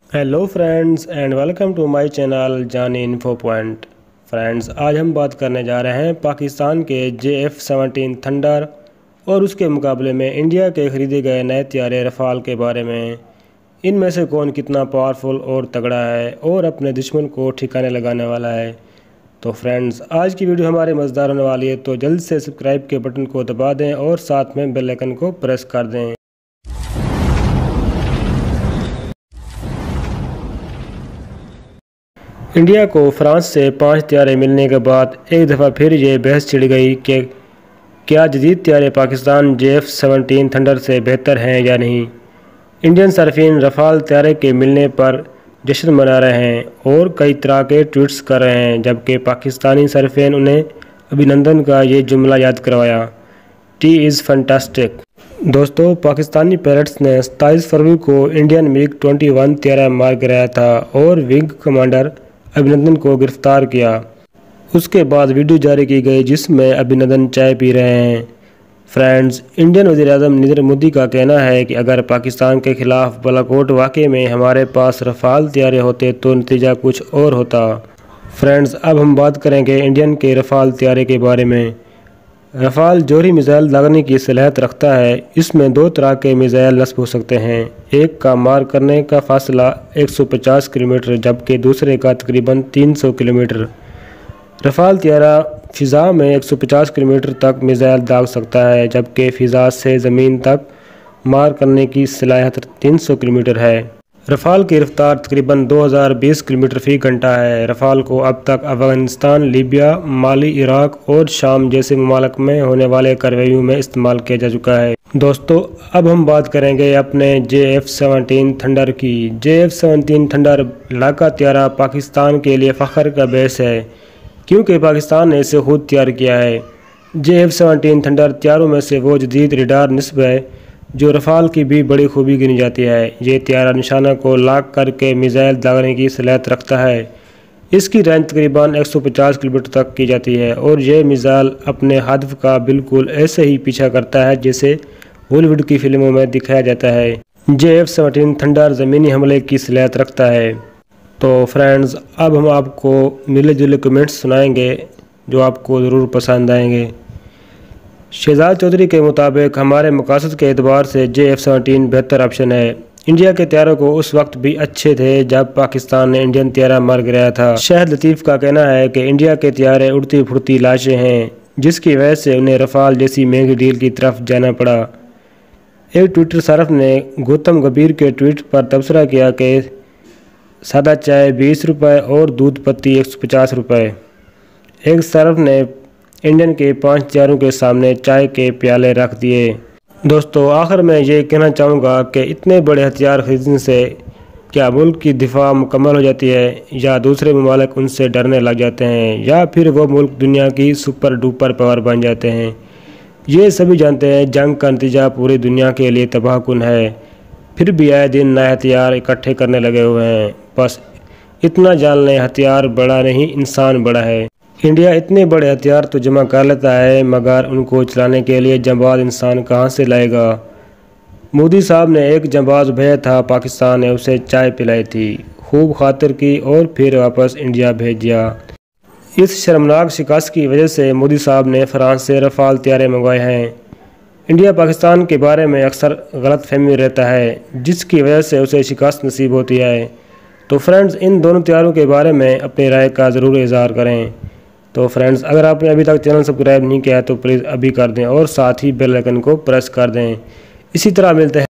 Hello friends and welcome to my channel Jani info point. Friends, आज हम बात करने जा रहे हैं पाकिस्तान के JF-17 थंडर और उसके मुकाबले में इंडिया के ख़रीदे गए नए तैयारे रफ़ाल के बारे में। इनमें से कौन कितना पावरफुल और तगड़ा है और अपने दुश्मन को ठिकाने लगाने वाला है। तो फ्रेंड्स, आज की वीडियो हमारे मज़ेदार होने वाली है, तो जल्द से सब्सक्राइब के बटन को दबा दें और साथ में बेल आइकन को प्रेस कर दें। इंडिया को फ्रांस से 5 तैयारे मिलने के बाद एक दफ़ा फिर ये बहस छिड़ गई कि क्या जदीद तैयारे पाकिस्तान JF-17 थंडर से बेहतर हैं या नहीं। इंडियन सार्फिन रफ़ाल तैयारे के मिलने पर जश्न मना रहे हैं और कई तरह के ट्वीट्स कर रहे हैं, जबकि पाकिस्तानी सार्फिन उन्हें अभिनंदन का ये जुमला याद करवाया, टी इज़ फैंटास्टिक। दोस्तों, पाकिस्तानी पायलट्स ने 27 फरवरी को इंडियन MiG-21 तैयारा मार गिराया था और विंग कमांडर अभिनंदन को गिरफ्तार किया। उसके बाद वीडियो जारी की गई जिसमें अभिनंदन चाय पी रहे हैं। फ्रेंड्स, इंडियन वज़ीर-ए-आज़म नरेंद्र मोदी का कहना है कि अगर पाकिस्तान के खिलाफ बालाकोट वाक़े में हमारे पास रफ़ाल तैयारे होते तो नतीजा कुछ और होता। फ्रेंड्स, अब हम बात करेंगे इंडियन के रफ़ाल तैयारे के बारे में। रफ़ाल जोहरी मिसाइल दागने की सलाहियत रखता है। इसमें 2 तरह के मिसाइल नस्ब हो सकते हैं। एक का मार करने का फासला 150 किलोमीटर जबकि दूसरे का तकरीबन 300 किलोमीटर। रफ़ाल तैयारा फ़िज़ा में 150 किलोमीटर तक मिसाइल दाग सकता है, जबकि फ़िज़ा से ज़मीन तक मार करने की सलाहियत 300 किलोमीटर है। रफ़ाल की रफ्तार तकरीबन 2020 किलोमीटर फ़ी घंटा है। रफ़ाल को अब तक अफ़गानिस्तान, लीबिया, माली, इराक और शाम जैसे ममालिक में होने वाले कार्रवाइयों में इस्तेमाल किया जा चुका है। दोस्तों, अब हम बात करेंगे अपने JF-17 थंडर की। JF-17 थंडर लड़ाका तैयारा पाकिस्तान के लिए फ़ख्र का बेस है, क्योंकि पाकिस्तान ने इसे खुद तैयार किया है। JF-17 थंडर तैयारों में से वो जदीद रडार नस्ब है जो रफ़ाल की भी बड़ी खूबी गिनी जाती है। ये तैयारा निशाना को लॉक करके मिसाइल दागने की सलाहियत रखता है। इसकी रेंज तकरीबन 150 किलोमीटर तक की जाती है और ये मिसाइल अपने हदफ का बिल्कुल ऐसे ही पीछा करता है जैसे हॉलीवुड की फिल्मों में दिखाया जाता है। JF-17 थंडर ज़मीनी हमले की सलाहियत रखता है। तो फ्रेंड्स, अब हम आपको मिले जुले कमेंट्स सुनाएंगे जो आपको ज़रूर पसंद आएंगे। शहजाद चौधरी के मुताबिक हमारे मकासद के एतबार से JF-17 बेहतर ऑप्शन है। इंडिया के तैयारों को उस वक्त भी अच्छे थे जब पाकिस्तान ने इंडियन तैयारा मार गिराया था। शाहिद लतीफ़ का कहना है कि इंडिया के तैयारे उड़ती फुड़ती लाशें हैं, जिसकी वजह से उन्हें रफ़ाल जैसी महंगी डील की तरफ जाना पड़ा। एक ट्विटर सारफ ने गौतम गंभीर के ट्वीट पर तबसरा किया कि सादा चाय 20 रुपये और दूध पत्ती 150 रुपये। एक सारफ ने इंडियन के 5 तैयारों के सामने चाय के प्याले रख दिए। दोस्तों, आखिर में ये कहना चाहूँगा कि इतने बड़े हथियार खरीदने से क्या मुल्क की दिफा मुकम्मल हो जाती है, या दूसरे ममालिक उनसे डरने लग जाते हैं, या फिर वो मुल्क दुनिया की सुपर डुपर पावर बन जाते हैं। ये सभी जानते हैं जंग का नतीजा पूरी दुनिया के लिए तबाहकुन है, फिर भी आए दिन नए हथियार इकट्ठे करने लगे हुए हैं। बस इतना जान लें, हथियार बड़ा नहीं, इंसान बड़ा है। इंडिया इतने बड़े हथियार तो जमा कर लेता है, मगर उनको चलाने के लिए जांबाज इंसान कहाँ से लाएगा। मोदी साहब ने एक जांबाज भेजा था, पाकिस्तान ने उसे चाय पिलाई थी, खूब खातिर की और फिर वापस इंडिया भेज दिया। इस शर्मनाक शिकस्त की वजह से मोदी साहब ने फ्रांस से रफ़ाल तैयारे मंगवाए हैं। इंडिया पाकिस्तान के बारे में अक्सर गलत फहमी रहता है, जिसकी वजह से उसे शिकस्त नसीब होती है। तो फ्रेंड्स, इन दोनों तैयारों के बारे में अपनी राय का ज़रूर इज़हार करें। तो फ्रेंड्स, अगर आपने अभी तक चैनल सब्सक्राइब नहीं किया है तो प्लीज़ अभी कर दें और साथ ही बेल आइकन को प्रेस कर दें। इसी तरह मिलते हैं